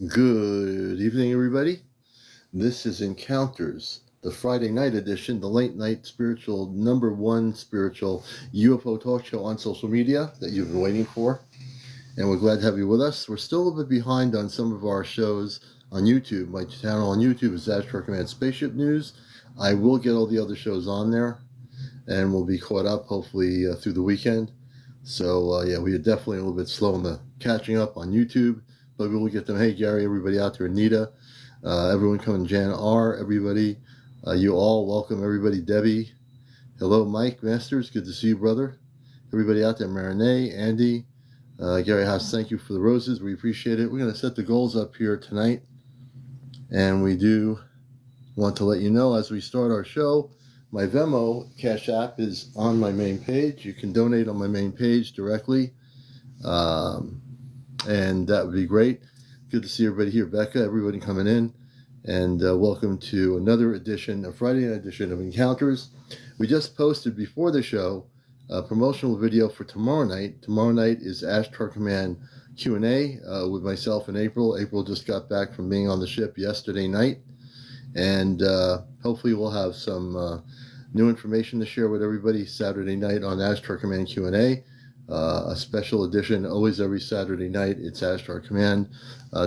Good evening, everybody. This is Encounters, the Friday night edition, the late night spiritual, number one spiritual UFO talk show on social media that you've been waiting for. And we're glad to have you with us. We're still a little bit behind on some of our shows on YouTube. My channel on YouTube is Astro Command Spaceship News. I will get all the other shows on there, and we'll be caught up hopefully through the weekend. So, we are definitely a little bit slow in the catching up on YouTube. But we will get them. Hey, Gary, everybody out there, Anita, everyone coming, Jan R., everybody, you all, welcome, everybody, Debbie, hello, Mike Masters, good to see you, brother, everybody out there, Marinee, Andy, Gary House, thank you for the roses, we appreciate it. We're going to set the goals up here tonight, and we do want to let you know as we start our show, my Venmo Cash App is on my main page. You can donate on my main page directly. And that would be great. Good to see everybody here. Becca, everybody coming in. And welcome to another edition, a Friday night edition of Encounters. We just posted before the show a promotional video for tomorrow night. Tomorrow night is Ashtar Command Q&A with myself and April. April just got back from being on the ship yesterday night. And hopefully we'll have some new information to share with everybody Saturday night on Ashtar Command Q&A. A special edition, always every Saturday night. It's Ashtar Command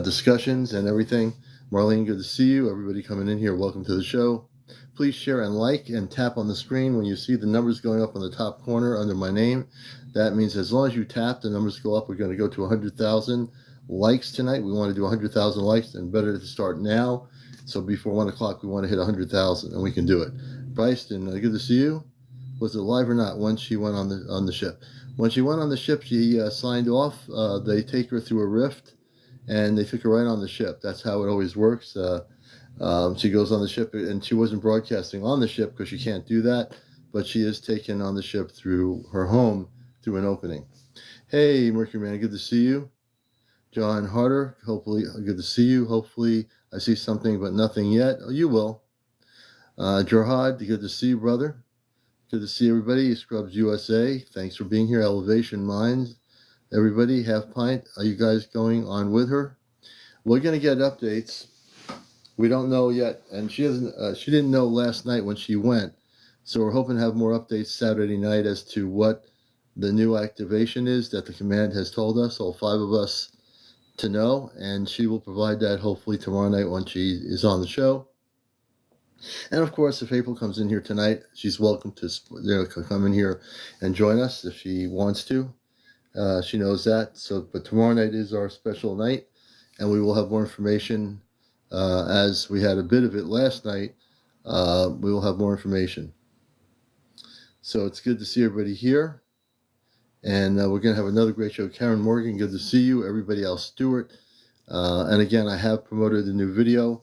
discussions and everything. Marlene, good to see you. Everybody coming in here, welcome to the show. Please share and like and tap on the screen when you see the numbers going up on the top corner under my name. That means as long as you tap, the numbers go up. We're going to go to 100,000 likes tonight. We want to do 100,000 likes, and better to start now. So before 1 o'clock, we want to hit 100,000, and we can do it. Bryson, good to see you. Was it live or not once she went on the ship? When she went on the ship, she signed off. They take her through a rift, and they took her right on the ship. That's how it always works. She goes on the ship, and she wasn't broadcasting on the ship because she can't do that, but she is taken on the ship through her home, through an opening. Hey, Mercury Man, good to see you. John Harder, hopefully, good to see you. Hopefully, I see something, but nothing yet. Oh, you will. Gerhard, good to see you, brother. Good to see everybody. Scrubs USA, thanks for being here. Elevation Minds, everybody. Half Pint, are you guys going on with her? We're going to get updates. We don't know yet, and she doesn't. She didn't know last night when she went, so we're hoping to have more updates Saturday night as to what the new activation is that the command has told us, all 5 of us, to know, and she will provide that hopefully tomorrow night when she is on the show. And of course, if April comes in here tonight, she's welcome to come in here and join us if she wants to. She knows that. But tomorrow night is our special night, and we will have more information as we had a bit of it last night. We will have more information. So it's good to see everybody here, and we're going to have another great show. Karen Morgan, good to see you. Everybody else, Stewart, and again, I have promoted a new video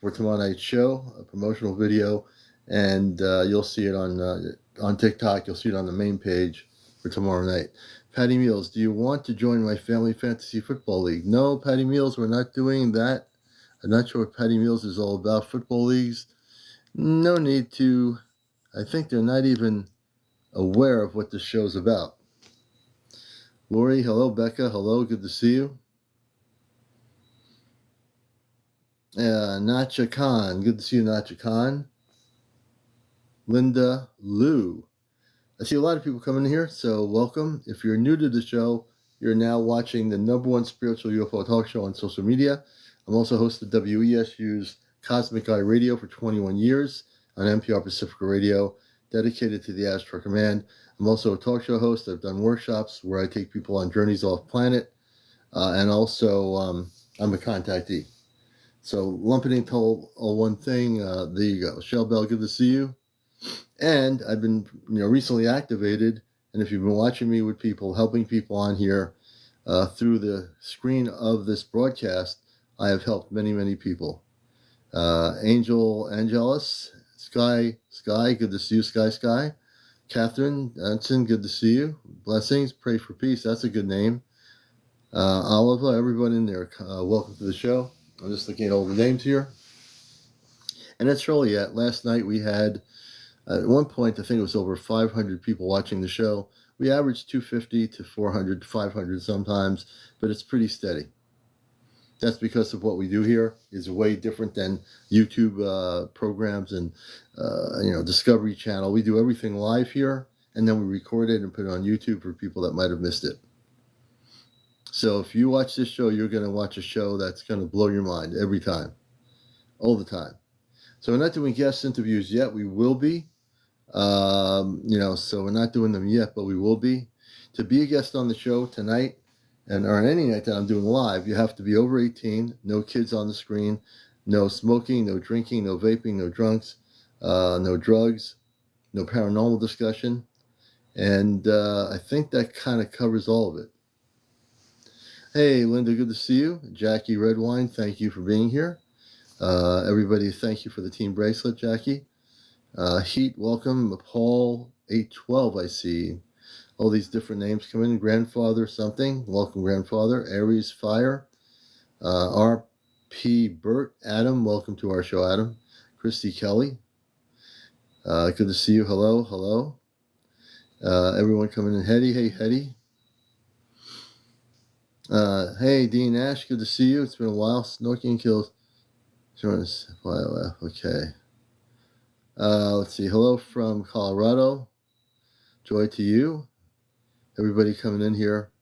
for tomorrow night's show, a promotional video, and you'll see it on TikTok. You'll see it on the main page for tomorrow night. Patty Meals, do you want to join my family fantasy football league? No, Patty Meals, we're not doing that. I'm not sure what Patty Meals is all about. Football leagues, no need to. I think they're not even aware of what this show's about. Lori, hello. Becca, hello. Good to see you. Nacha Khan, good to see you, Nacha Khan. Linda Liu. I see a lot of people coming in here, so welcome. If you're new to the show, you're now watching the number one spiritual UFO talk show on social media. I'm also host of WESU's Cosmic Eye Radio for 21 years on NPR Pacifica Radio, dedicated to the Astro Command. I'm also a talk show host. I've done workshops where I take people on journeys off planet, and also I'm a contactee. So lumping into all one thing, there you go. Shell Bell, good to see you. And I've been recently activated, and if you've been watching me with people, helping people on here through the screen of this broadcast, I have helped many, many people. Angel Angelus, Sky, good to see you, Sky. Catherine Anson, good to see you. Blessings, pray for peace, that's a good name. Oliva, everyone in there, welcome to the show. I'm just looking at all the names here. And that's really it. Last night we had, at one point, I think it was over 500 people watching the show. We average 250 to 400, 500 sometimes, but it's pretty steady. That's because of what we do here is way different than YouTube programs and Discovery Channel. We do everything live here, and then we record it and put it on YouTube for people that might have missed it. So if you watch this show, you're going to watch a show that's going to blow your mind every time, all the time. So we're not doing guest interviews yet. We will be. So we're not doing them yet, but we will be. To be a guest on the show tonight, or on any night that I'm doing live, you have to be over 18, no kids on the screen, no smoking, no drinking, no vaping, no drunks, no drugs, no paranormal discussion. And I think that kind of covers all of it. Hey, Linda, good to see you. Jackie Redwine, thank you for being here. Everybody, thank you for the team bracelet, Jackie. Heat, welcome. Paul 812, I see. All these different names come in. Grandfather something. Welcome, Grandfather. Aries Fire. R.P. Burt. Adam, welcome to our show, Adam. Christy Kelly. Good to see you. Hello, hello. Everyone coming in. Hetty, hey, Hetty. Hey, Dean Ash, good to see you. It's been a while. Snorking kills. Okay. Let's see. Hello from Colorado. Joy to you. Everybody coming in here.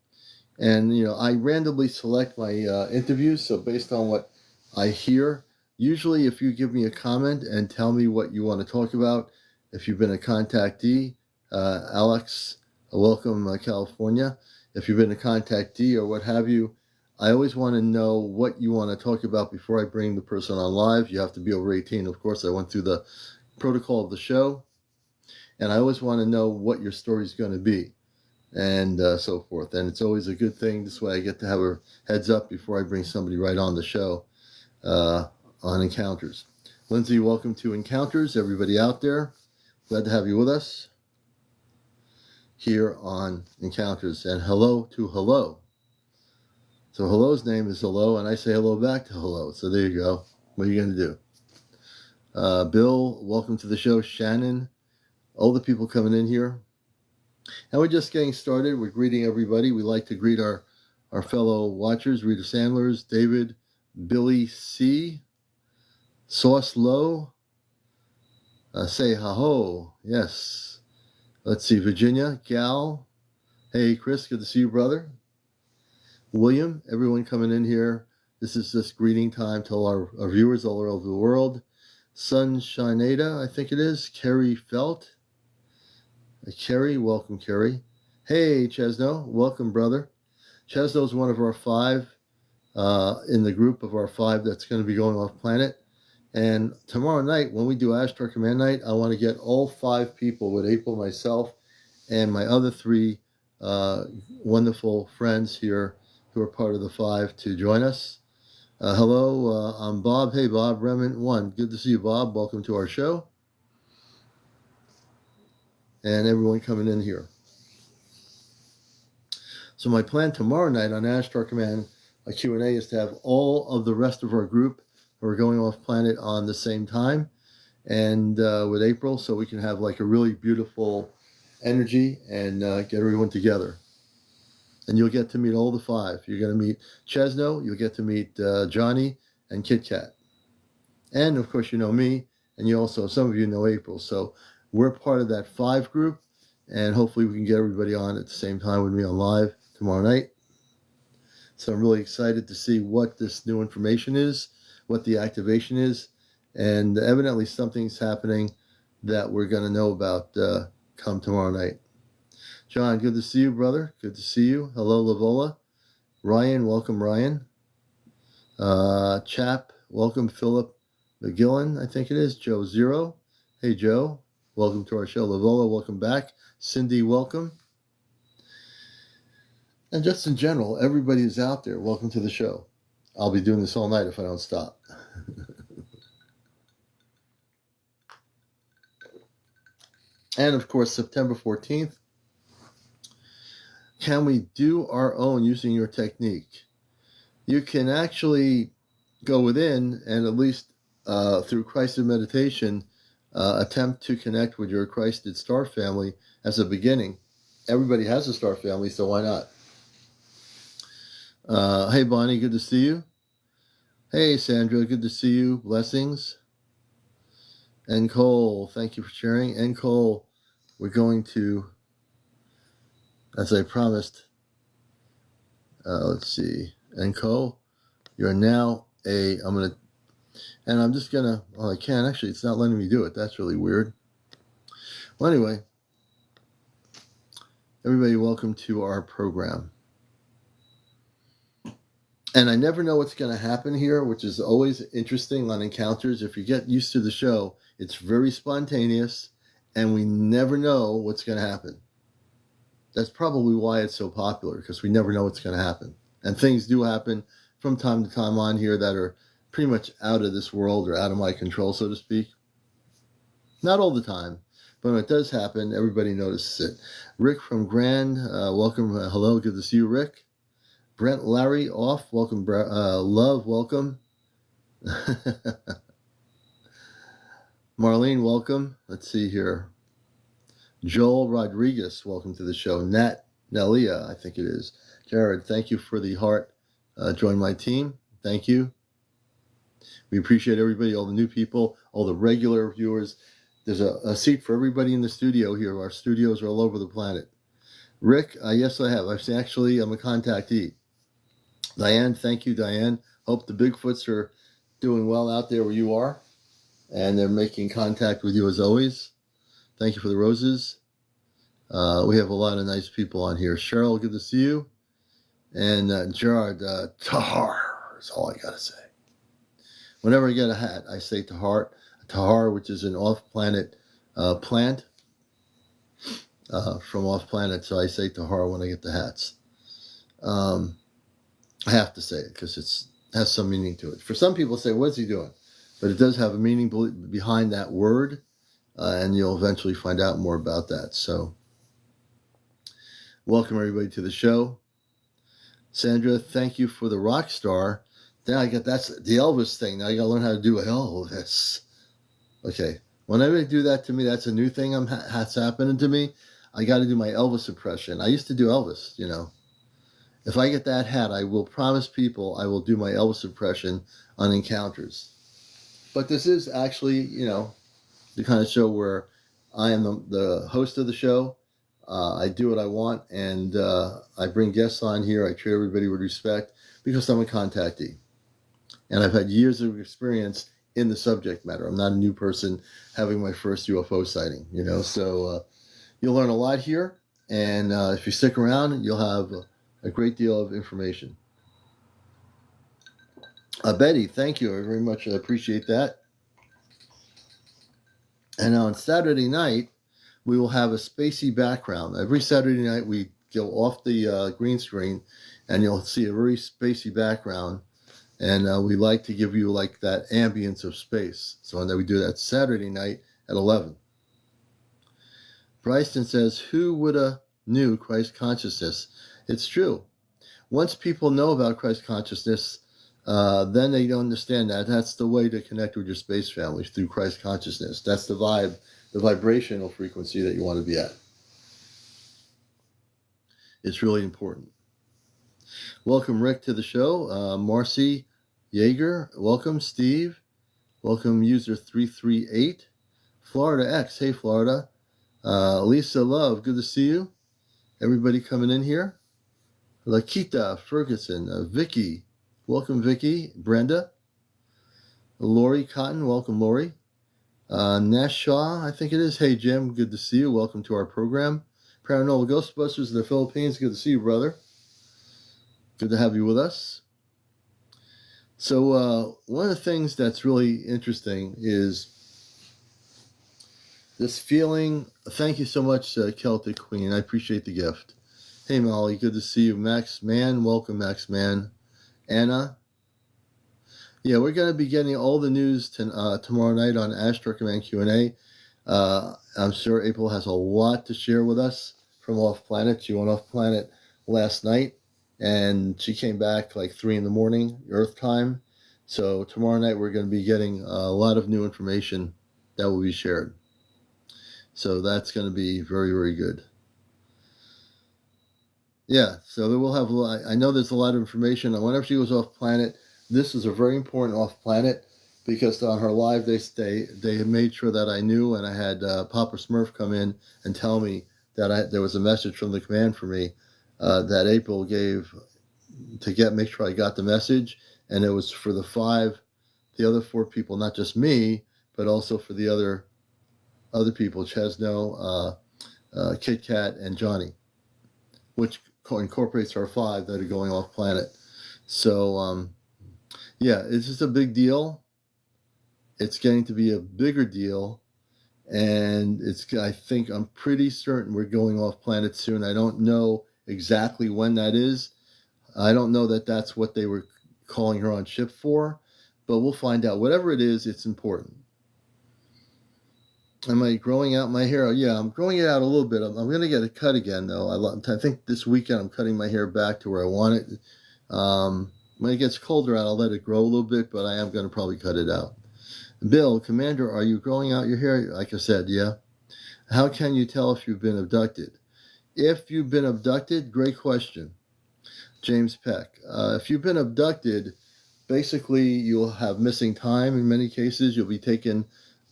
And, I randomly select my interviews. So based on what I hear, usually if you give me a comment and tell me what you want to talk about, if you've been a contactee, Alex, welcome, California. If you've been a contactee or what have you, I always want to know what you want to talk about before I bring the person on live. You have to be over 18. Of course, I went through the protocol of the show. And I always want to know what your story is going to be and so forth. And it's always a good thing. This way I get to have a heads up before I bring somebody right on the show on Encounters. Lindsay, welcome to Encounters. Everybody out there, glad to have you with us here on Encounters. And hello to hello. So hello's name is hello, and I say hello back to hello. So there you go. What are you going to do? Bill, welcome to the show. Shannon, all the people coming in here. And we're just getting started. We're greeting everybody. We like to greet our fellow watchers, Rita Sandlers, David, Billy C, Sauce Low, say ha-ho, yes. Let's see, Virginia, Gal, hey Chris, good to see you, brother. William, everyone coming in here. This is just greeting time to all our viewers all over the world. Sunshineada, I think it is. Kerry Felt. Kerry, welcome, Kerry. Hey, Chesno, welcome, brother. Chesno is one of our 5 in the group of our 5 that's going to be going off planet. And tomorrow night, when we do Ashtar Command Night, I want to get all 5 people with April, myself, and my other 3 wonderful friends here who are part of the 5 to join us. Hello, I'm Bob. Hey, Bob, Remnant 1. Good to see you, Bob. Welcome to our show. And everyone coming in here. So my plan tomorrow night on Ashtar Command, a Q&A, is to have all of the rest of our group who are going off planet on the same time, and with April, so we can have like a really beautiful energy and get everyone together. And you'll get to meet all the 5. You're going to meet Chesno, you'll get to meet Johnny and Kit Kat. And of course, you know me, and you also, some of you know April. So we're part of that 5 group, and hopefully we can get everybody on at the same time with me on live tomorrow night. So I'm really excited to see what this new information is, what the activation is, and evidently something's happening that we're going to know about come tomorrow night. John, good to see you, brother. Good to see you. Hello, Lavola. Ryan, welcome, Ryan. Chap, welcome, Philip McGillen, I think it is. Joe Zero. Hey, Joe. Welcome to our show. Lavola, welcome back. Cindy, welcome. And just in general, everybody who's out there, welcome to the show. I'll be doing this all night if I don't stop. And of course, September 14th, can we do our own using your technique? You can actually go within and at least through Christed meditation, attempt to connect with your Christed star family as a beginning. Everybody has a star family, so why not? Hey, Bonnie, good to see you. Hey, Sandra, good to see you. Blessings. And Cole, thank you for sharing. And Cole, we're going to, as I promised, let's see. And Cole, you're now I'm just going to, I can't actually, it's not letting me do it. That's really weird. Well, anyway, everybody, welcome to our program. And I never know what's going to happen here, which is always interesting on encounters. If you get used to the show, it's very spontaneous, and we never know what's going to happen. That's probably why it's so popular, because we never know what's going to happen. And things do happen from time to time on here that are pretty much out of this world or out of my control, so to speak. Not all the time, but when it does happen, everybody notices it. Rick from Grand, welcome. Hello, good to see you, Rick. Brent Larry off, welcome. Love, welcome. Marlene, welcome. Let's see here. Joel Rodriguez, welcome to the show. Nelia, I think it is. Jared, thank you for the heart. Join my team. Thank you. We appreciate everybody, all the new people, all the regular viewers. There's a seat for everybody in the studio here. Our studios are all over the planet. Rick, yes, I have. I'm a contactee. Diane, thank you, Diane. Hope the Bigfoots are doing well out there where you are, and they're making contact with you as always. Thank you for the roses. We have a lot of nice people on here. Cheryl, good to see you. And Gerard, Tahar is all I got to say. Whenever I get a hat, I say Tahar. Tahar, which is an off-planet plant from off-planet, so I say Tahar when I get the hats. I have to say it because it has some meaning to it. For some people say, what's he doing? But it does have a meaning behind that word, and you'll eventually find out more about that. So, welcome everybody to the show. Sandra, thank you for the rock star. Then that's the Elvis thing. Now I got to learn how to do Elvis. Okay. Whenever they do that to me, that's a new thing that's happening to me. I got to do my Elvis impression. I used to do Elvis, you know. If I get that hat, I will promise people I will do my Elvis impression on encounters. But this is actually, you know, the kind of show where I am the host of the show. I do what I want, and I bring guests on here. I treat everybody with respect because I'm a contactee. And I've had years of experience in the subject matter. I'm not a new person having my first UFO sighting, you know. So you'll learn a lot here. And if you stick around, you'll have a great deal of information. Betty, thank you very much. I appreciate that. And on Saturday night, we will have a spacey background. Every Saturday night, we go off the green screen, and you'll see a very spacey background. And we like to give you like that ambience of space. So then we do that Saturday night at 11. Bryson says, who would have knew Christ consciousness? It's true. Once people know about Christ consciousness, then they don't understand that. That's the way to connect with your space family, through Christ consciousness. That's the vibe, the vibrational frequency that you want to be at. It's really important. Welcome, Rick, to the show. Marcy Yeager, welcome. Steve, welcome. User 338. Florida X, hey, Florida. Lisa Love, good to see you. Everybody coming in here. Lakita Ferguson, Vicky, welcome, Vicky. Brenda, Lori Cotton, welcome, Lori. Nash Shaw, I think it is. Hey, Jim, good to see you. Welcome to our program. Paranormal Ghostbusters of the Philippines, good to see you, brother. Good to have you with us. So one of the things that's really interesting is this feeling. Thank you so much, Celtic Queen. I appreciate the gift. Hey, Molly, good to see you. Max Mann, welcome, Max Mann. Anna. Yeah, we're going to be getting all the news tomorrow night on Astrock Command Q&A. I'm sure April has a lot to share with us from off planet. She went off planet last night, and she came back like 3 in the morning, Earth time. So tomorrow night we're going to be getting a lot of new information that will be shared. So that's going to be very, very good. Yeah, so we'll have. I know there's a lot of information. Whenever she goes off planet, this is a very important off-planet, because on her live they made sure that I knew, and I had Papa Smurf come in and tell me that there was a message from the command for me that April gave to make sure I got the message, and it was for the other 4 people, not just me, but also for the other people, Chesno, Kit Kat, and Johnny, which incorporates our 5 that are going off planet. So, yeah, it's just a big deal. It's getting to be a bigger deal, and I'm pretty certain we're going off planet soon. I don't know exactly when that is. I don't know that that's what they were calling her on ship for, but we'll find out. Whatever it is, it's important. Am I growing out my hair? Yeah, I'm growing it out a little bit. I'm going to get it cut again, though. I think this weekend I'm cutting my hair back to where I want it. When it gets colder out, I'll let it grow a little bit, but I am going to probably cut it out. Bill, Commander, are you growing out your hair? Like I said, yeah. How can you tell if you've been abducted? If you've been abducted, great question. James Peck. If you've been abducted, basically you'll have missing time in many cases. You'll be taken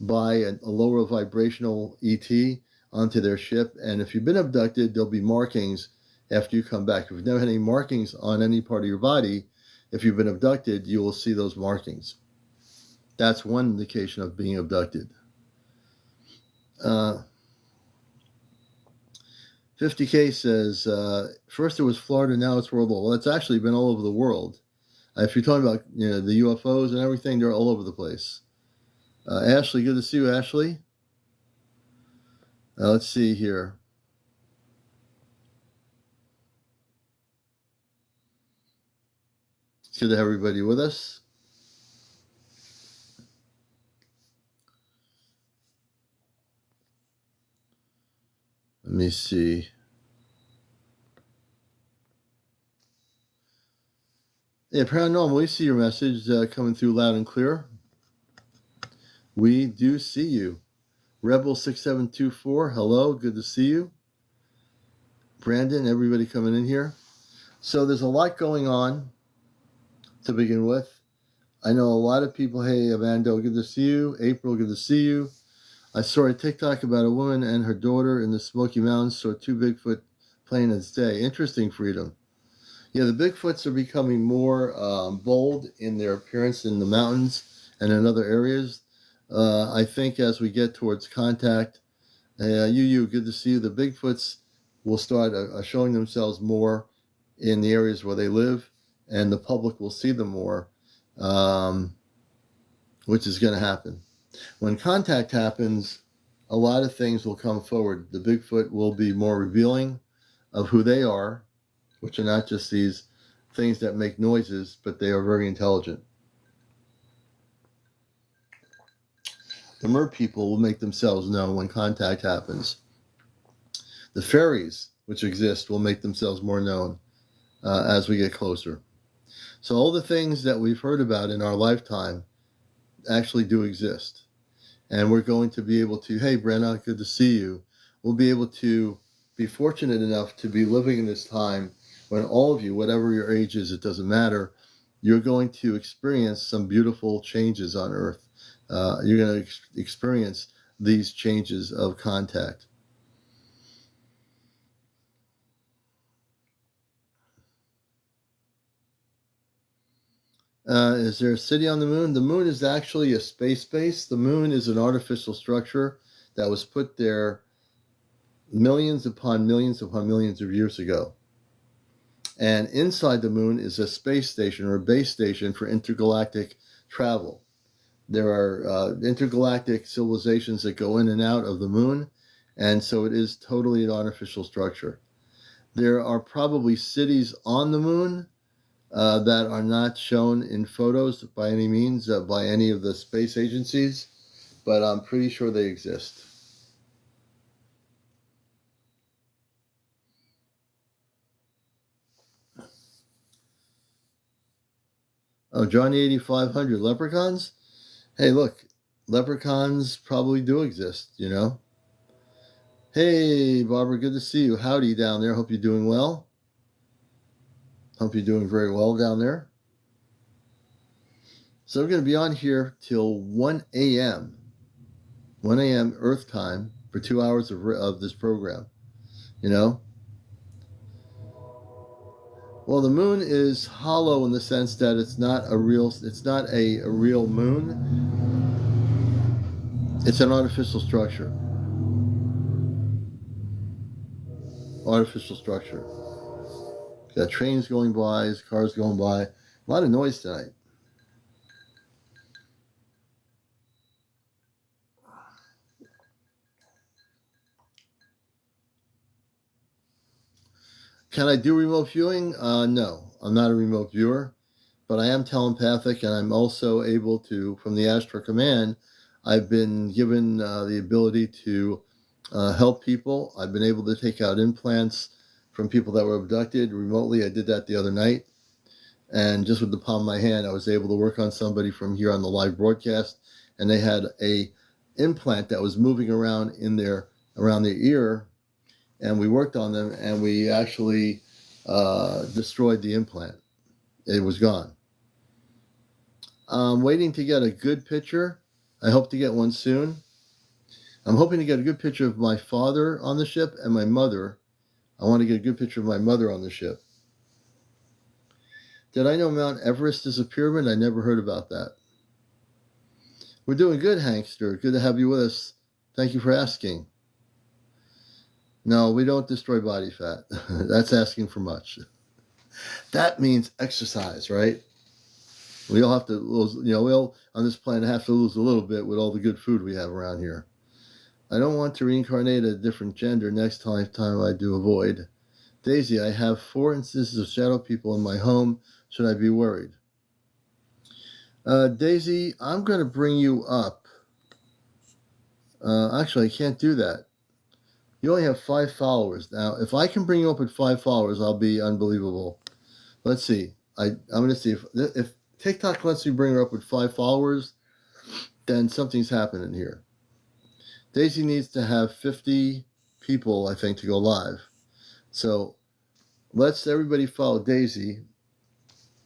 by a lower vibrational ET onto their ship. And if you've been abducted, there'll be markings after you come back. If you've never had any markings on any part of your body, if you've been abducted, you will see those markings. That's one indication of being abducted. 50K says, first it was Florida, now it's worldwide. Well, it's actually been all over the world. If you're talking about the UFOs and everything, they're all over the place. Ashley, good to see you, Ashley. Let's see here. It's good to have everybody with us. Let me see. Yeah, Paranormal, we see your message coming through loud and clear. We do see you. Rebel6724, hello, good to see you. Brandon, everybody coming in here. So there's a lot going on to begin with. I know a lot of people, hey, Amando, good to see you. April, good to see you. I saw a TikTok about a woman and her daughter in the Smoky Mountains saw 2 Bigfoot playing its day. Interesting, Freedom. Yeah, the Bigfoots are becoming more bold in their appearance in the mountains and in other areas. I think as we get towards contact, good to see you. The Bigfoots will start showing themselves more in the areas where they live, and the public will see them more, which is going to happen. When contact happens, a lot of things will come forward. The Bigfoot will be more revealing of who they are, which are not just these things that make noises, but they are very intelligent. The mer people will make themselves known when contact happens. The fairies, which exist, will make themselves more known as we get closer. So all the things that we've heard about in our lifetime actually do exist. And we're going to be able to, hey, Brenna, good to see you. We'll be able to be fortunate enough to be living in this time when all of you, whatever your age is, it doesn't matter, you're going to experience some beautiful changes on Earth. You're going to experience these changes of contact. Is there a city on the moon? The moon is actually a space base. The moon is an artificial structure that was put there millions upon millions upon millions of years ago. And inside the moon is a space station or a base station for intergalactic travel. There are intergalactic civilizations that go in and out of the moon, and so it is totally an artificial structure. There are probably cities on the moon that are not shown in photos by any means, by any of the space agencies, but I'm pretty sure they exist. Oh, Johnny 8500, leprechauns? Hey, look, leprechauns probably do exist, you know? Hey, Barbara, good to see you. Howdy down there. Hope you're doing well. Hope you're doing very well down there. So we're going to be on here till 1 a.m. 1 a.m. Earth time for 2 hours of this program. You know? Well, the moon is hollow in the sense that it's not a real moon. It's an artificial structure. Artificial structure. Got trains going by, cars going by. A lot of noise tonight. Can I do remote viewing? No, I'm not a remote viewer, but I am telepathic, and I'm also able to, from the Astral Command, I've been given the ability to help people. I've been able to take out implants from people that were abducted remotely. I did that the other night, and just with the palm of my hand, I was able to work on somebody from here on the live broadcast, and they had a implant that was moving around around their ear, and we worked on them, and we actually destroyed the implant. It was gone. I'm waiting to get a good picture. I hope to get one soon. I'm hoping to get a good picture of my father on the ship and my mother. I want to get a good picture of my mother on the ship. Did I know Mount Everest is a pyramid? I never heard about that. We're doing good, Hankster. Good to have you with us. Thank you for asking. No, we don't destroy body fat. That's asking for much. That means exercise, right? We all have to lose, we all on this planet have to lose a little bit with all the good food we have around here. I don't want to reincarnate a different gender next time I do avoid. Daisy, I have 4 instances of shadow people in my home. Should I be worried? Daisy, I'm going to bring you up. Actually, I can't do that. You only have 5 followers. Now, if I can bring you up with 5 followers, I'll be unbelievable. Let's see. I'm going to see if TikTok lets me bring her up with 5 followers, then something's happening here. Daisy needs to have 50 people, I think, to go live. So let's everybody follow Daisy.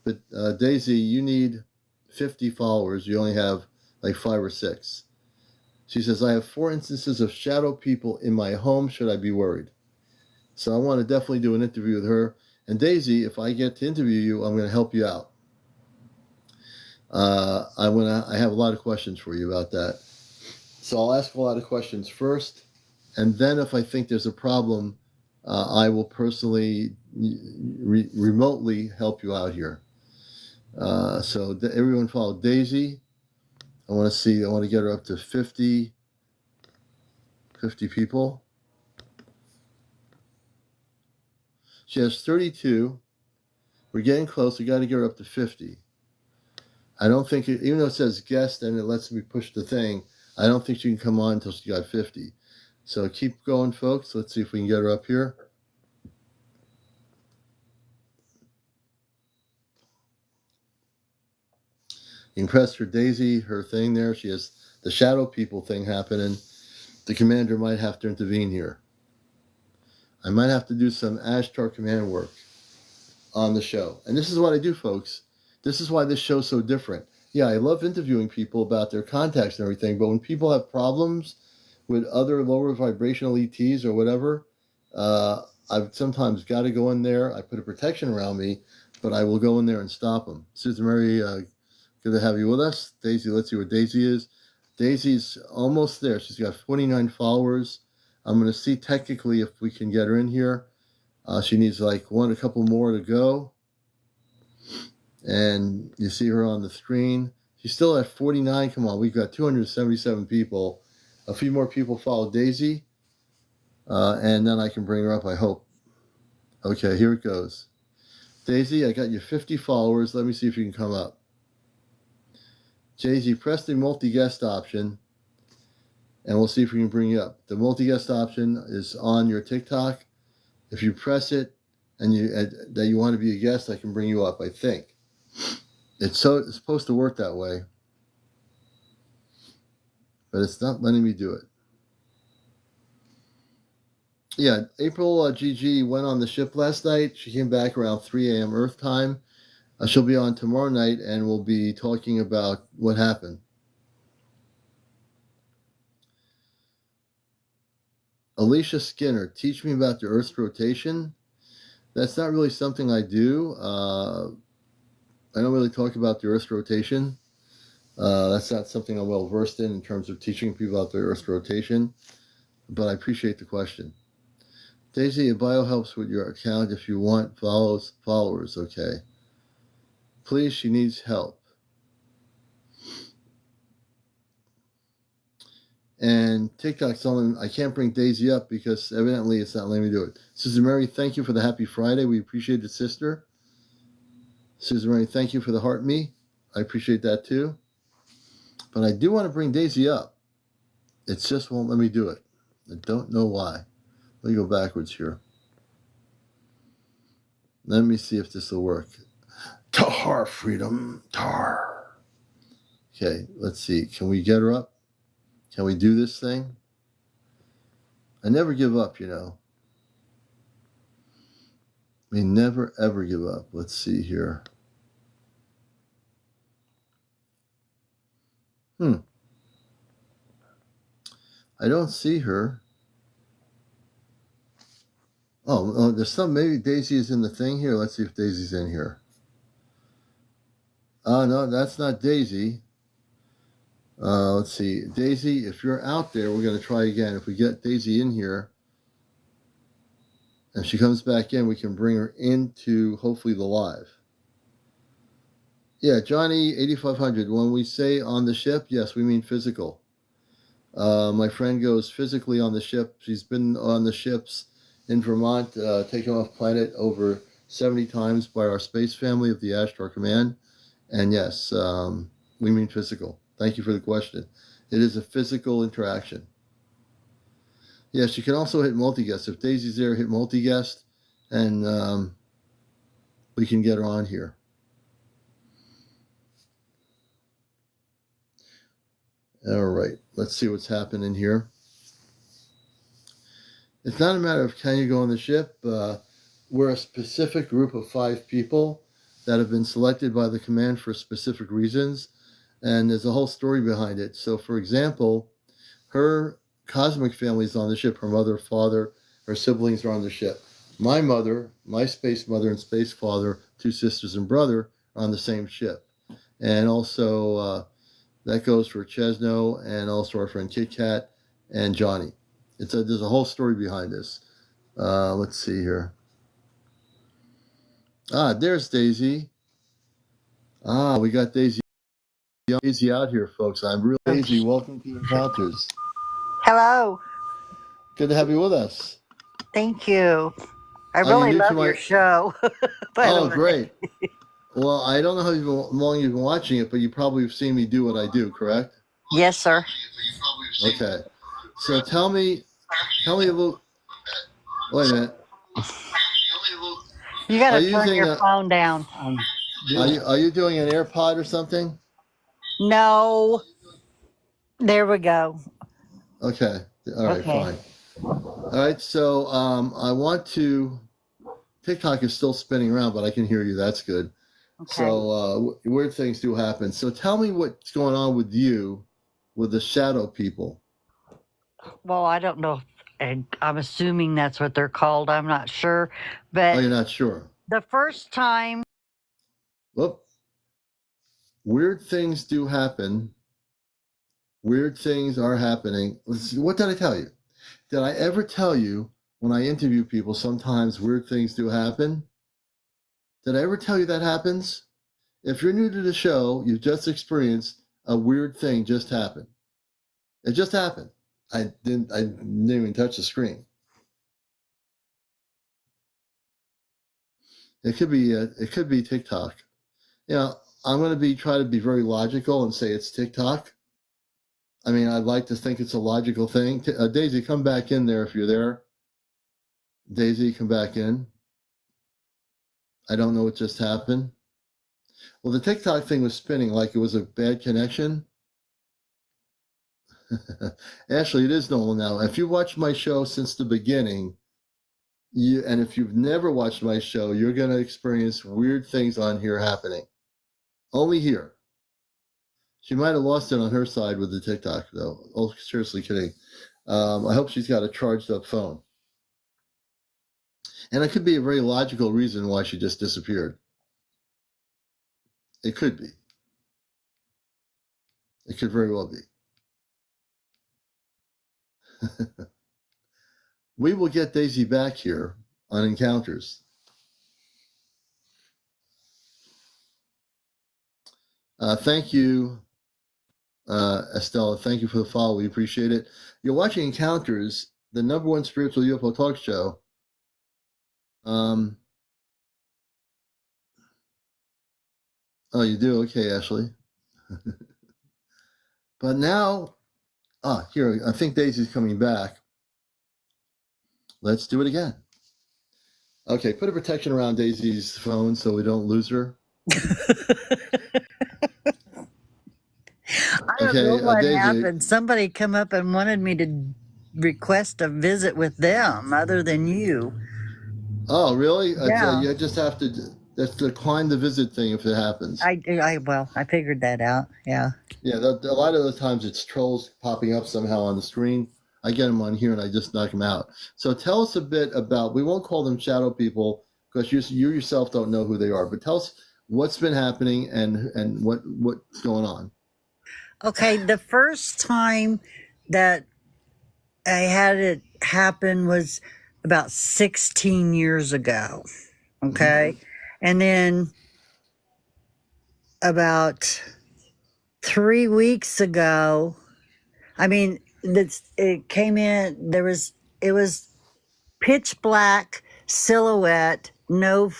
But Daisy, you need 50 followers. You only have like 5 or 6. She says, I have 4 instances of shadow people in my home. Should I be worried? So I want to definitely do an interview with her. And Daisy, if I get to interview you, I'm going to help you out. I have a lot of questions for you about that. So I'll ask a lot of questions first. And then if I think there's a problem, I will personally, remotely help you out here. So everyone follow Daisy. I want to get her up to 50 people. She has 32. We're getting close. We got to get her up to 50. I don't think, even though it says guest and it lets me push the thing, I don't think she can come on until she got 50. So keep going, folks. Let's see if we can get her up here. You can press for Daisy, her thing there. She has the shadow people thing happening. The commander might have to intervene here. I might have to do some Ashtar command work on the show. And this is what I do, folks. This is why this show's so different. Yeah, I love interviewing people about their contacts and everything, but when people have problems with other lower vibrational ETs or whatever, I've sometimes got to go in there. I put a protection around me, but I will go in there and stop them. Susan Mary, good to have you with us. Daisy, let's see what Daisy is. Daisy's almost there. She's got 49 followers. I'm going to see technically if we can get her in here. She needs like a couple more to go. And you see her on the screen. She's still at 49. Come on, we've got 277 people. A few more people follow Daisy. And then I can bring her up, I hope. Okay, here it goes. Daisy, I got you 50 followers. Let me see if you can come up. Daisy, press the multi-guest option, and we'll see if we can bring you up. The multi-guest option is on your TikTok. If you press it and that you want to be a guest, I can bring you up, I think. It's supposed to work that way, but it's not letting me do it. Yeah, April GG went on the ship last night. She came back around 3 a.m. Earth time. She'll be on tomorrow night, and we'll be talking about what happened. Alicia Skinner, teach me about the Earth's rotation. That's not really something I do. I don't really talk about the Earth's rotation. That's not something I'm well versed in terms of teaching people about the Earth's rotation, but I appreciate the question. Daisy, a bio helps with your account if you want followers, okay. Please, she needs help. And TikTok's only, I can't bring Daisy up because evidently it's not letting me do it. Sister Mary, thank you for the happy Friday. We appreciate it, sister. Sister Mary, thank you for the heart me. I appreciate that too. But I do want to bring Daisy up. It just won't let me do it. I don't know why. Let me go backwards here. Let me see if this will work. Tar, freedom, tar. Okay, let's see. Can we get her up? Can we do this thing? I never give up, you know. We never, ever give up. Let's see here. I don't see her. Oh, there's some, maybe Daisy is in the thing here. Let's see if Daisy's in here. Oh, no, that's not Daisy. Let's see. Daisy, if you're out there, we're going to try again. If we get Daisy in here, and she comes back in, we can bring her into, hopefully, the live. Yeah, Johnny, 8500. When we say on the ship, yes, we mean physical. My friend goes physically on the ship. She's been on the ships in Vermont, taken off planet over 70 times by our space family of the Ashtar Command. And yes, we mean physical. Thank you for the question. It is a physical interaction. Yes, you can also hit multi-guest. If Daisy's there, hit multi-guest, and we can get her on here. All right, let's see what's happening here. It's not a matter of can you go on the ship. We're a specific group of 5 people that have been selected by the command for specific reasons, and there's a whole story behind it. So, for example, her cosmic family is on the ship. Her mother, father, her siblings are on the ship. My mother, my space mother and space father, 2 sisters and brother are on the same ship. And also, that goes for Chesno and also our friend Kit Kat and Johnny. There's a whole story behind this. Let's see here. There's Daisy. We got Daisy out here, folks. I'm really Daisy. Welcome to Encounters. Hello. Good to have you with us. Thank you. I really love your show. Oh, great. Well, I don't know how long you've been watching it, but you probably have seen me do what I do, correct? Yes, sir. Okay. So tell me a little. Wait a minute. You got to turn your phone down. Are you doing an AirPod or something? No. There we go. Okay. All right. Okay. Fine. All right. So I want to. TikTok is still spinning around, but I can hear you. That's good. Okay. So weird things do happen. So tell me what's going on with you, with the shadow people. Well, I don't know. I'm assuming that's what they're called. I'm not sure. But you're not sure? The first time. Whoop. Weird things do happen. Weird things are happening. Let's see, what did I tell you? Did I ever tell you when I interview people, sometimes weird things do happen? Did I ever tell you that happens? If you're new to the show, you've just experienced a weird thing just happened. It just happened. I didn't even touch the screen. It could be TikTok. You know, I'm going to try to be very logical and say it's TikTok. I mean, I'd like to think it's a logical thing. Daisy, come back in there if you're there. Daisy, come back in. I don't know what just happened. Well, the TikTok thing was spinning like it was a bad connection. Ashley, it is normal now. If you watch my show since the beginning, And if you've never watched my show, you're going to experience weird things on here happening. Only here. She might have lost it on her side with the TikTok, though. Oh, seriously kidding. I hope she's got a charged up phone. And it could be a very logical reason why she just disappeared. It could be. It could very well be. We will get Daisy back here on Encounters. Thank you, Estella. Thank you for the follow. We appreciate it. You're watching Encounters, the #1 spiritual UFO talk show. Oh, you do? Okay, Ashley. But now, here, I think Daisy's coming back. Let's do it again. Okay, put a protection around Daisy's phone so we don't lose her. I don't know what Daisy happened. Somebody come up and wanted me to request a visit with them other than you. Oh, really? Yeah. You just have to decline the visit thing if it happens. I figured that out. Yeah. Yeah, a lot of the times it's trolls popping up somehow on the screen. I get them on here and I just knock them out. So tell us a bit about, we won't call them shadow people because you yourself don't know who they are, but tell us what's been happening and what's going on. Okay, the first time that I had it happen was about 16 years ago. Okay. Mm-hmm. And then about 3 weeks ago, it came in, it was pitch black silhouette, no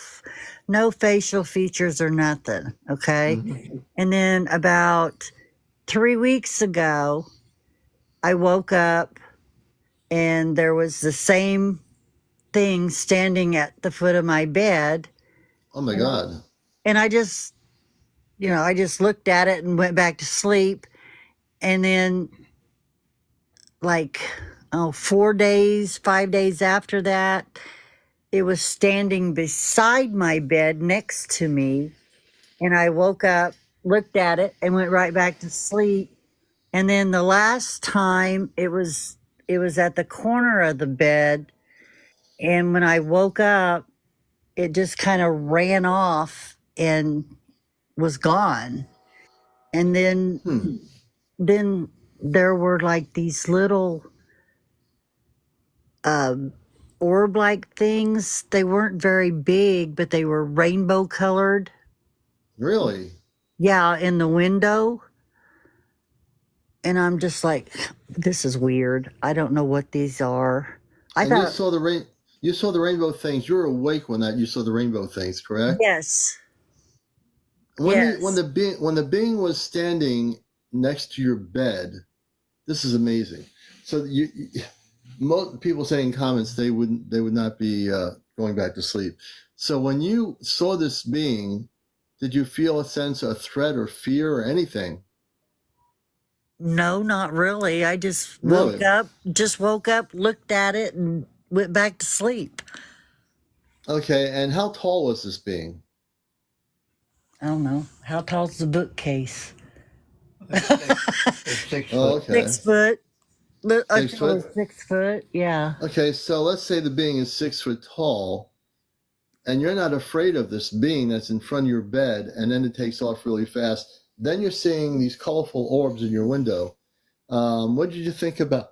facial features or nothing. Okay. Mm-hmm. And then about 3 weeks ago, I woke up and there was the same thing standing at the foot of my bed. Oh my God. And I just looked at it and went back to sleep. And then 5 days after that, it was standing beside my bed next to me. And I woke up, looked at it, and went right back to sleep. And then the last time it was at the corner of the bed. And when I woke up, it just kind of ran off and was gone. And then there were like these little orb-like things. They weren't very big, but they were rainbow colored. Really? Yeah, in the window. And I'm just like, this is weird. I don't know what these are. You saw the rainbow things. You were awake when you saw the rainbow things, correct? Yes. When the being was standing next to your bed, this is amazing. So most people say in comments they would not be going back to sleep. So when you saw this being, did you feel a sense of threat or fear or anything? No, not really. I just woke up, looked at it, and went back to sleep. Okay, and how tall was this being? I don't know. How tall is the bookcase? It's 6 foot. Oh, okay. 6 foot. 6 foot? 6 foot, yeah. Okay, so let's say the being is 6 foot tall, and you're not afraid of this being that's in front of your bed, and then it takes off really fast. Then you're seeing these colorful orbs in your window. What did you think about?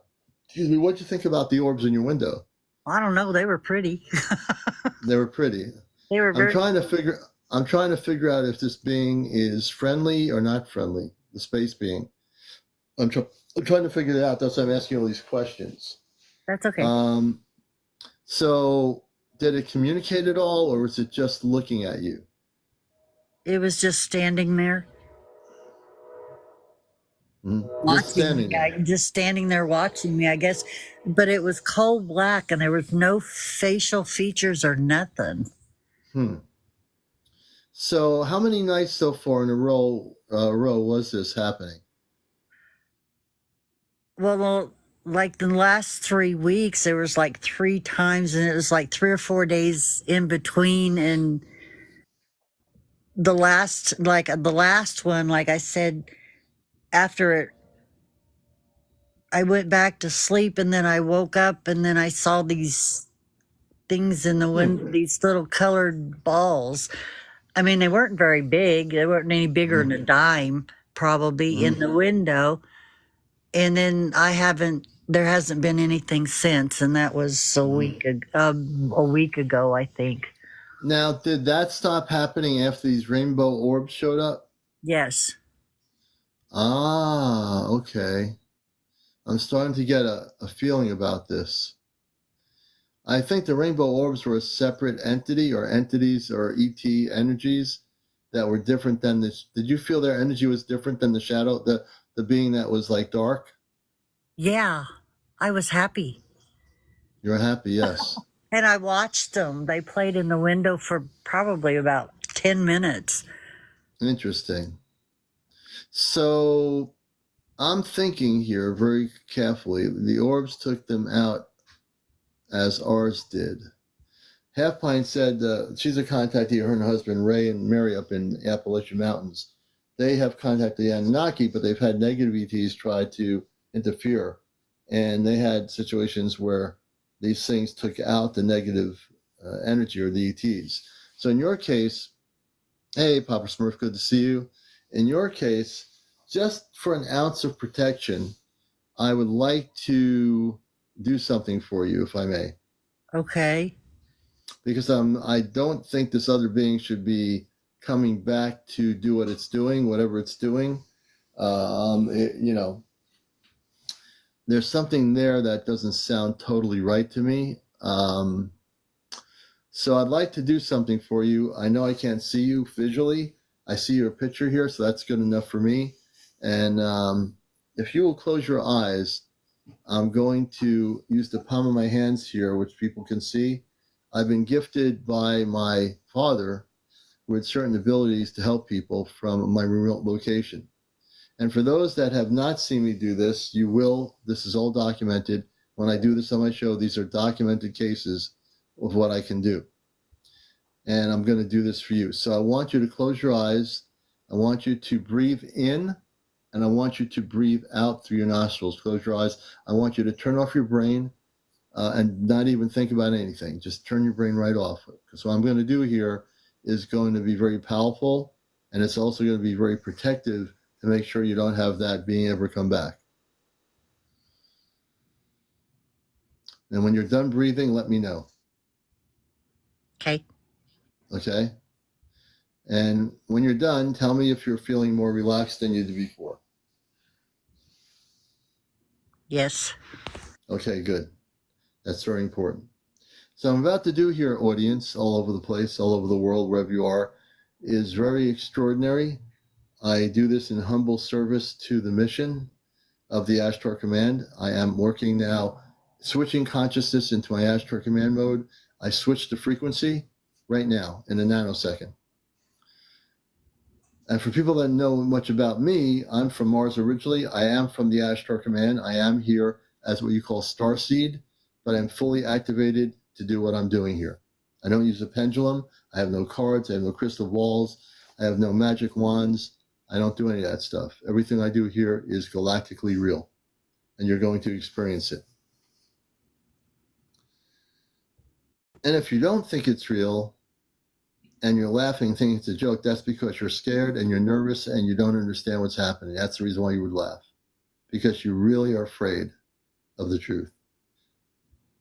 What did you think about the orbs in your window? I don't know. They were pretty. They were pretty. They were very. I'm trying to figure out if this being is friendly or not friendly. The space being. I'm trying to figure it out. That's why I'm asking all these questions. That's okay. So did it communicate at all, or was it just looking at you? It was just standing there. Just standing there watching me, I guess. But it was coal black and there was no facial features or nothing. So how many nights so far in a row was this happening? Well, like the last 3 weeks, there was like 3 times, and it was like 3 or 4 days in between. And the last one, like I said, after it, I went back to sleep, and then I woke up, and then I saw these things in the window, these little colored balls. I mean, they weren't very big. They weren't any bigger than a dime, probably, in the window. And then there hasn't been anything since, and that was a week ago, I think. Now, did that stop happening after these rainbow orbs showed up? Yes. Ah, okay. I'm starting to get a feeling about this. I think the rainbow orbs were a separate entity or entities or ET energies that were different than this. Did you feel their energy was different than the shadow, the being that was like dark? Yeah. I was happy. You're happy, yes. And I watched them. They played in the window for probably about 10 minutes. Interesting. So I'm thinking here very carefully. The orbs took them out as ours did. Half Pint said she's a contactee, her and her husband Ray and Mary up in the Appalachian Mountains. They have contacted the Anunnaki, but they've had negative ETs try to interfere. And they had situations where these things took out the negative energy or the ETs. So in your case, hey, Papa Smurf, good to see you. In your case, just for an ounce of protection, I would like to do something for you, if I may. Okay. Because I don't think this other being should be coming back to do what it's doing, whatever it's doing. You know, there's something there that doesn't sound totally right to me. So I'd like to do something for you. I know I can't see you visually. I see your picture here, so that's good enough for me. And if you will close your eyes, I'm going to use the palm of my hands here, which people can see. I've been gifted by my father with certain abilities to help people from my remote location. And for those that have not seen me do this, you will. This is all documented. When I do this on my show, these are documented cases of what I can do. And I'm going to do this for you. So I want you to close your eyes. I want you to breathe in, and I want you to breathe out through your nostrils. Close your eyes. I want you to turn off your brain and not even think about anything. Just turn your brain right off. Because what I'm going to do here is going to be very powerful, and it's also going to be very protective to make sure you don't have that being ever come back. And when you're done breathing, let me know. Okay. Okay? And when you're done, tell me if you're feeling more relaxed than you did before. Yes. Okay, good. That's very important. So I'm about to do here, audience, all over the place, all over the world, wherever you are, is very extraordinary. I do this in humble service to the mission of the Ashtar Command. I am working now, switching consciousness into my Ashtar Command mode. I switch the frequency right now in a nanosecond. And for people that know much about me, I'm from Mars originally. I am from the Ashtar Command. I am here as what you call starseed, but I'm fully activated to do what I'm doing here. I don't use a pendulum. I have no cards. I have no crystal balls. I have no magic wands. I don't do any of that stuff. Everything I do here is galactically real, and you're going to experience it. And if you don't think it's real, and you're laughing thinking it's a joke, that's because you're scared and you're nervous and you don't understand what's happening. That's the reason why you would laugh, because you really are afraid of the truth.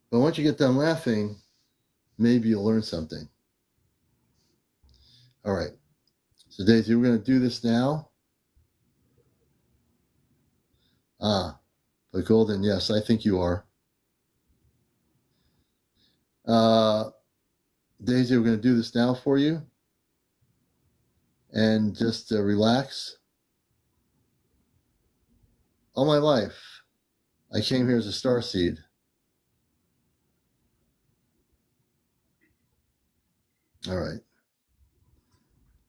But once you get done laughing, maybe you'll learn something. All right. So Daisy, we're going to do this now. But Golden, yes, I think you are. Daisy, we're going to do this now for you. And just relax. All my life, I came here as a starseed. All right.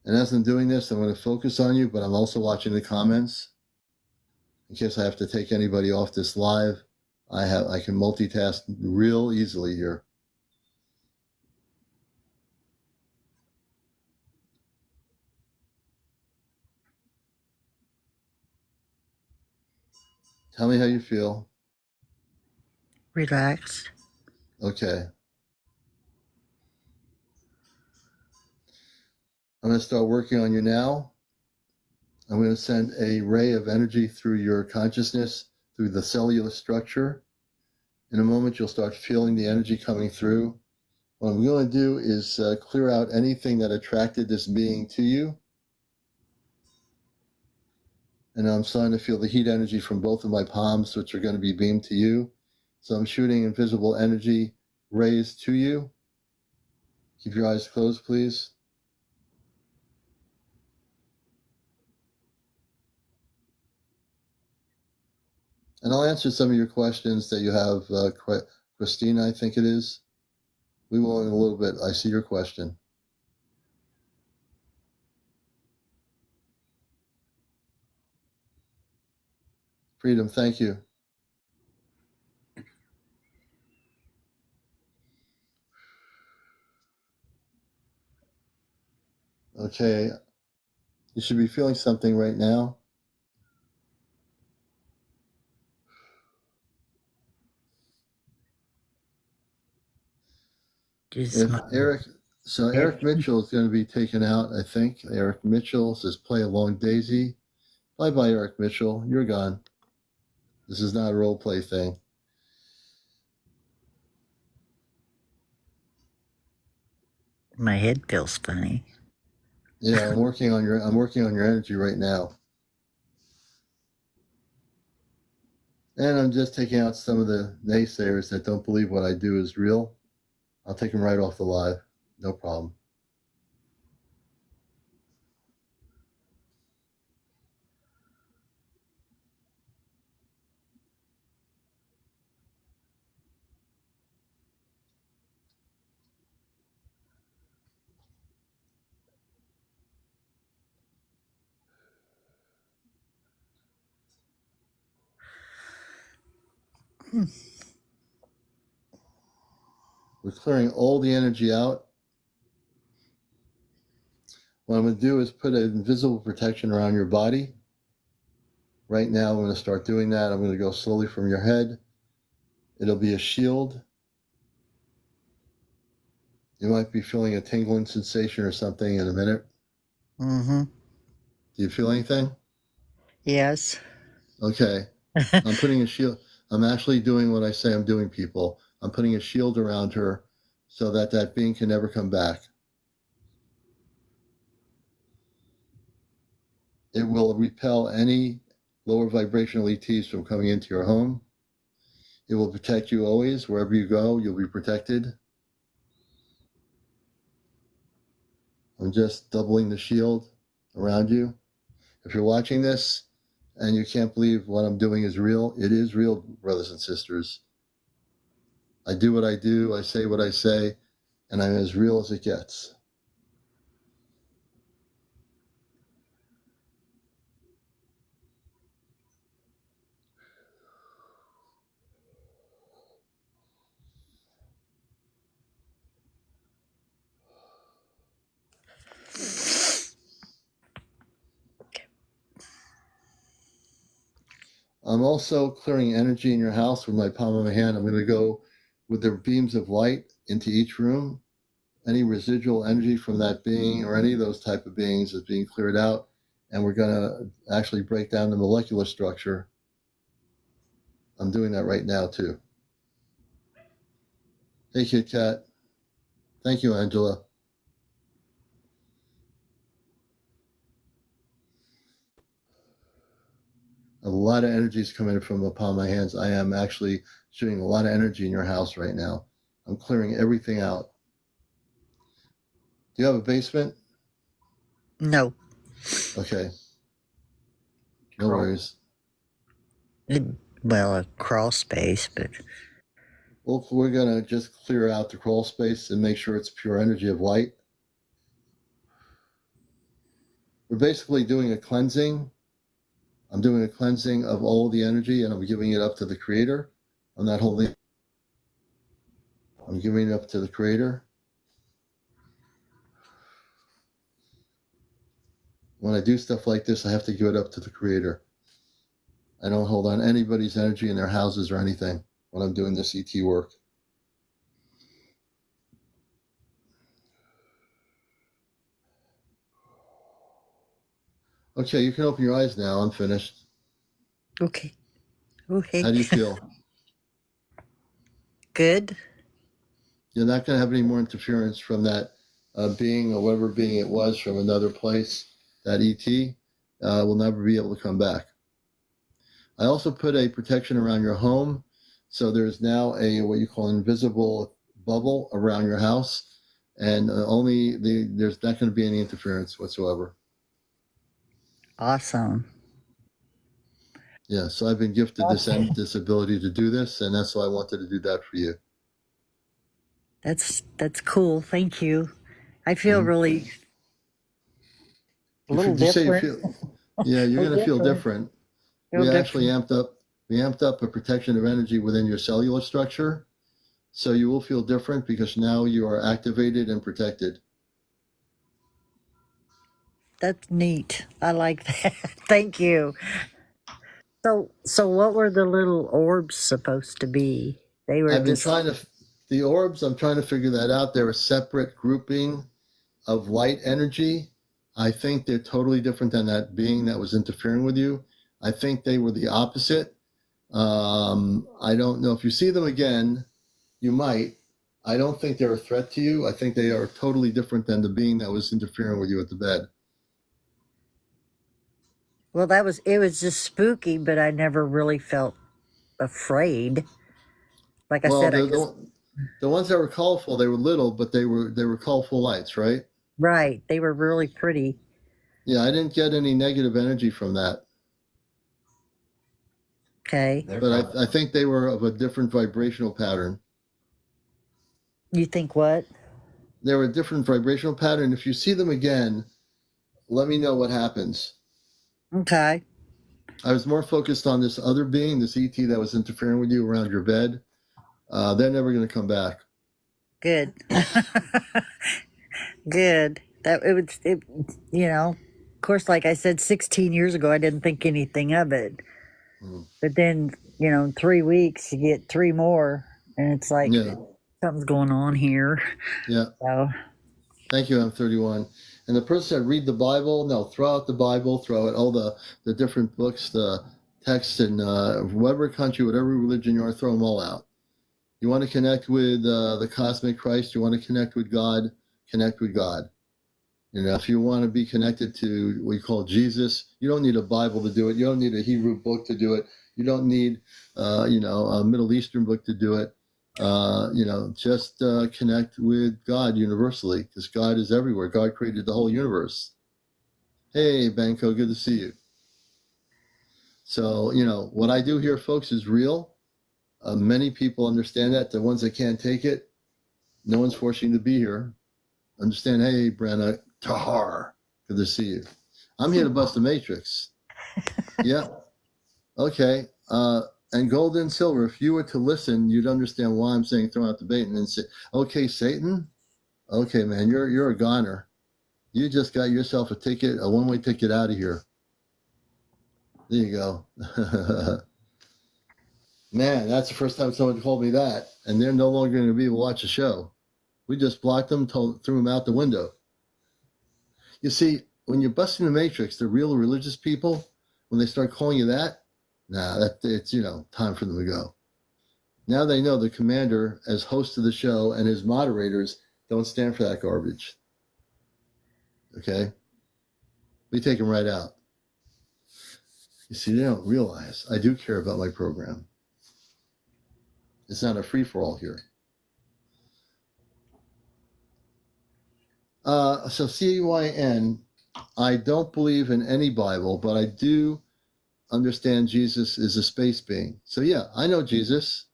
And as I'm doing this, I'm going to focus on you, but I'm also watching the comments in case I have to take anybody off this live. I can multitask real easily here. Tell me how you feel. Relaxed. Okay. I'm going to start working on you now. I'm going to send a ray of energy through your consciousness, through the cellular structure. In a moment, you'll start feeling the energy coming through. What I'm going to do is clear out anything that attracted this being to you. And I'm starting to feel the heat energy from both of my palms, which are going to be beamed to you. So I'm shooting invisible energy rays to you. Keep your eyes closed, please. And I'll answer some of your questions that you have, Christina, I think it is. We will in a little bit. I see your question. Freedom, thank you. Okay, you should be feeling something right now. Just If my Eric, so head. Eric Mitchell is going to be taken out, I think. Eric Mitchell says, play along Daisy. Bye-bye, Eric Mitchell. You're gone. This is not a role play thing. My head feels funny. Yeah, I'm working on your energy right now. And I'm just taking out some of the naysayers that don't believe what I do is real. I'll take them right off the live. No problem. We're clearing all the energy out. What I'm going to do is put an invisible protection around your body. Right now, I'm going to start doing that. I'm going to go slowly from your head. It'll be a shield. You might be feeling a tingling sensation or something in a minute. Mm-hmm. Do you feel anything? Yes. Okay. I'm putting a shield. I'm actually doing what I say I'm doing, people. I'm putting a shield around her so that that being can never come back. It will repel any lower vibrational ETs from coming into your home. It will protect you always. Wherever you go, you'll be protected. I'm just doubling the shield around you. If you're watching this and you can't believe what I'm doing is real, it is real, brothers and sisters. I do what I do, I say what I say, and I'm as real as it gets. I'm also clearing energy in your house with my palm of my hand. I'm going to go with the beams of light into each room. Any residual energy from that being or any of those type of beings is being cleared out. And we're going to actually break down the molecular structure. I'm doing that right now, too. Hey, Kit Kat. Thank you, Angela. A lot of energy is coming from the palm of my hands. I am actually shooting a lot of energy in your house right now. I'm clearing everything out. Do you have a basement? No. Okay. No worries. Well, a crawl space, but Well, we're going to just clear out the crawl space and make sure it's pure energy of light. We're basically doing a cleansing. I'm doing a cleansing of all the energy and I'm giving it up to the creator. I'm not holding. I'm giving it up to the Creator. When I do stuff like this, I have to give it up to the Creator. I don't hold on anybody's energy in their houses or anything when I'm doing this ET work. Okay, you can open your eyes now. I'm finished. Okay. Okay. How do you feel? Good. You're not going to have any more interference from that being or whatever being it was from another place. That ET will never be able to come back. I also put a protection around your home. So there's now a what you call invisible bubble around your house. And there's not going to be any interference whatsoever. Awesome. Yeah, so I've been gifted this ability to do this, and that's why I wanted to do that for you. That's cool. Thank you. I feel really a little different. Yeah, you're going to feel different. We actually amped up a protection of energy within your cellular structure. So you will feel different because now you are activated and protected. That's neat. I like that. Thank you. So what were the little orbs supposed to be? They were the orbs, I'm trying to figure that out. They're a separate grouping of light energy. I think they're totally different than that being that was interfering with you. I think they were the opposite. I don't know if you see them again, you might. I don't think they're a threat to you. I think they are totally different than the being that was interfering with you at the bed. Well, it was just spooky, but I never really felt afraid. Like I said, the ones that were colorful, they were little, but they were colorful lights, right? Right. They were really pretty. Yeah, I didn't get any negative energy from that. Okay. But I think they were of a different vibrational pattern. You think what? They were a different vibrational pattern. If you see them again, let me know what happens. Okay. I was more focused on this other being, this ET that was interfering with you around your bed. They're never going to come back. Good. Good. Of course, like I said, 16 years ago, I didn't think anything of it. But then, in 3 weeks, you get 3 more, and it's like something's going on here. Yeah. So. Thank you, M31. And the person said, read the Bible. No, throw out the Bible, throw out all the different books, the texts, and whatever country, whatever religion you are, throw them all out. You want to connect with the cosmic Christ, you want to connect with God, connect with God. If you want to be connected to what you call Jesus, you don't need a Bible to do it. You don't need a Hebrew book to do it. You don't need, a Middle Eastern book to do it. Just connect with God universally, because God is everywhere. God created the whole universe. Hey, Banco, good to see you. So, what I do here, folks, is real. Many people understand that. The ones that can't take it, no one's forcing you to be here. Understand, hey, Brenna, Tahar, good to see you. I'm here to bust the matrix. Yeah. Okay. And gold and silver, if you were to listen, you'd understand why I'm saying throw out the bait and then say, okay, Satan, okay, man, you're a goner. You just got yourself a ticket, a one-way ticket out of here. There you go. Man, that's the first time someone called me that, and they're no longer going to be able to watch the show. We just blocked them, threw them out the window. You see, when you're busting the matrix, the real religious people, when they start calling you that, it's time for them to go. Now they know the commander, as host of the show, and his moderators don't stand for that garbage. Okay? We take them right out. You see, they don't realize I do care about my program. It's not a free-for-all here. So CYN, I don't believe in any Bible, but I do understand Jesus is a space being. So yeah, I know Jesus,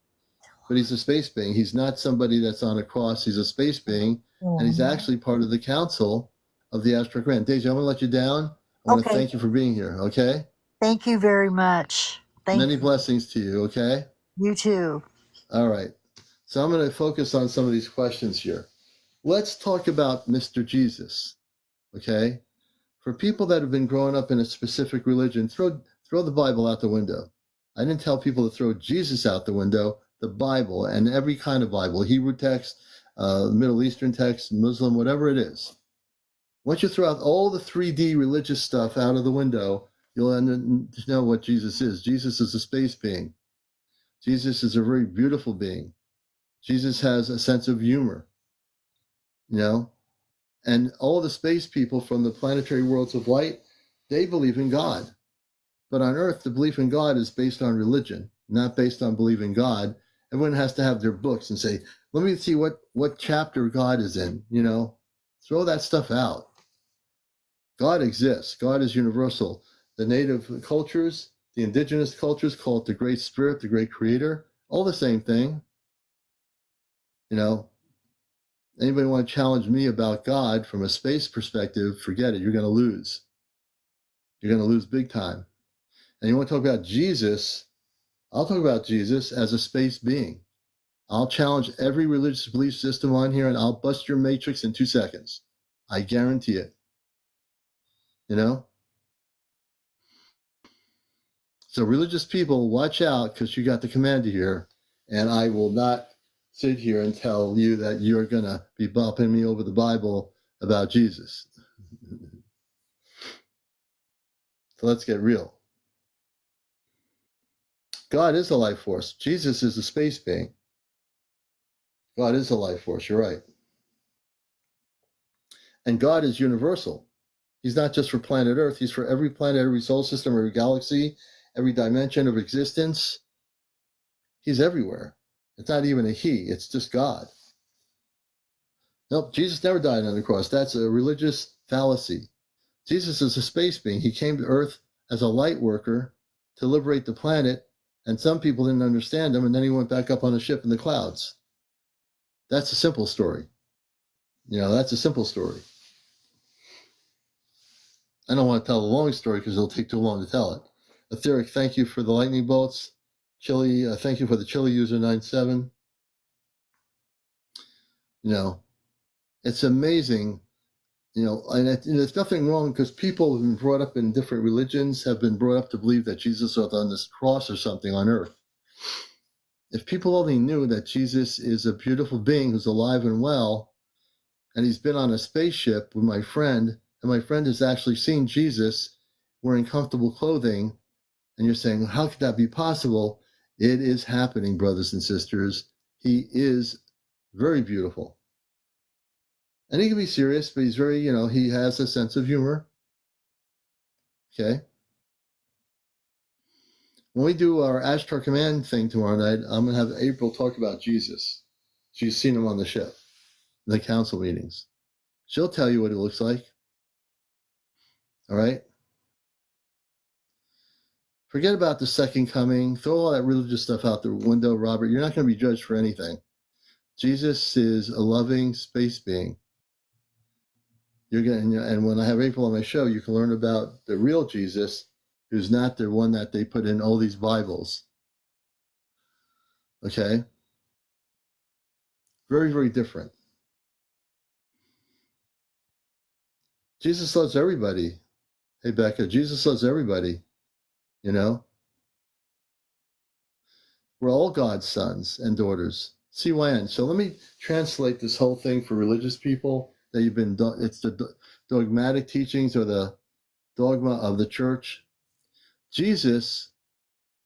but he's a space being. He's not somebody that's on a cross. He's a space being, and he's actually part of the council of the Astral Grand. Deja, I'm going to let you down. I want to thank you for being here, okay? Thank you very much. Many blessings to you, okay? You too. All right. So I'm going to focus on some of these questions here. Let's talk about Mr. Jesus, okay? For people that have been growing up in a specific religion, throw the Bible out the window. I didn't tell people to throw Jesus out the window, the Bible, and every kind of Bible, Hebrew text, Middle Eastern text, Muslim, whatever it is. Once you throw out all the 3D religious stuff out of the window, you'll know what Jesus is. Jesus is a space being. Jesus is a very beautiful being. Jesus has a sense of humor, you know? And all the space people from the planetary worlds of light, they believe in God. But on Earth, the belief in God is based on religion, not based on believing God. Everyone has to have their books and say, let me see what chapter God is in, you know? Throw that stuff out. God exists. God is universal. The native cultures, the indigenous cultures call it the Great Spirit, the Great Creator, all the same thing. You know, anybody want to challenge me about God from a space perspective, forget it. You're going to lose. You're going to lose big time. And you want to talk about Jesus, I'll talk about Jesus as a space being. I'll challenge every religious belief system on here and I'll bust your matrix in 2 seconds. I guarantee it. You know? So religious people, watch out because you got the commander here. And I will not sit here and tell you that you're going to be bumping me over the Bible about Jesus. So let's get real. God is a life force. Jesus is a space being. God is a life force, you're right. And God is universal. He's not just for planet Earth, he's for every planet, every solar system, every galaxy, every dimension of existence. He's everywhere. It's not even a he, it's just God. Nope, Jesus never died on the cross. That's a religious fallacy. Jesus is a space being. He came to Earth as a light worker to liberate the planet, and some people didn't understand him, and then he went back up on a ship in the clouds. That's a simple story. You know, that's a simple story. I don't want to tell a long story because it'll take too long to tell it. Etheric, thank you for the lightning bolts. Chili, thank you for the Chili user 97. You know, it's amazing, you know, and there's nothing wrong because people have been brought up in different religions, have been brought up to believe that Jesus was on this cross or something on earth. If people only knew that Jesus is a beautiful being who's alive and well, and he's been on a spaceship with my friend, and my friend has actually seen Jesus wearing comfortable clothing, and you're saying, how could that be possible? It is happening, brothers and sisters. He is very beautiful. And he can be serious, but he's very, you know, he has a sense of humor. Okay. When we do our Ashtar Command thing tomorrow night, I'm going to have April talk about Jesus. She's seen him on the ship, in the council meetings. She'll tell you what it looks like. All right? Forget about the second coming. Throw all that religious stuff out the window, Robert. You're not going to be judged for anything. Jesus is a loving space being. You're going to, and when I have April on my show, you can learn about the real Jesus, who's not the one that they put in all these Bibles. Okay? Very, very different. Jesus loves everybody. Hey, Becca, Jesus loves everybody. You know? We're all God's sons and daughters. CYN. So let me translate this whole thing for religious people that you've been, it's the dogmatic teachings or the dogma of the church. Jesus,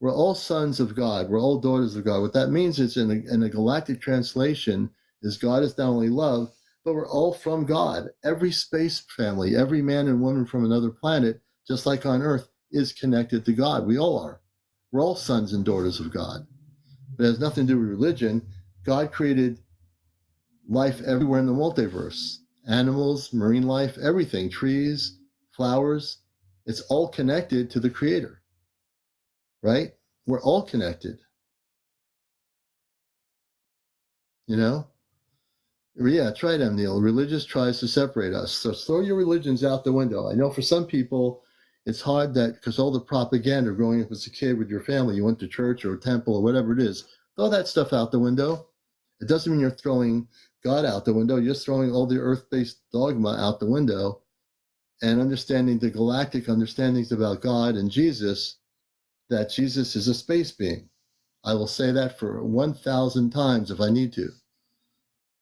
we're all sons of God. We're all daughters of God. What that means is in a galactic translation is God is not only love, but we're all from God. Every space family, every man and woman from another planet, just like on Earth, is connected to God. We all are. We're all sons and daughters of God. But it has nothing to do with religion. God created life everywhere in the multiverse. Animals, marine life, everything, trees, flowers. It's all connected to the Creator, right? We're all connected. You know? Yeah, try it, Neil. Religious tries to separate us. So throw your religions out the window. I know for some people, It's hard that because all the propaganda growing up as a kid with your family, you went to church or a temple or whatever it is, throw that stuff out the window. It doesn't mean you're throwing God out the window. You're just throwing all the earth-based dogma out the window and understanding the galactic understandings about God and Jesus, that Jesus is a space being. I will say that for 1,000 times if I need to.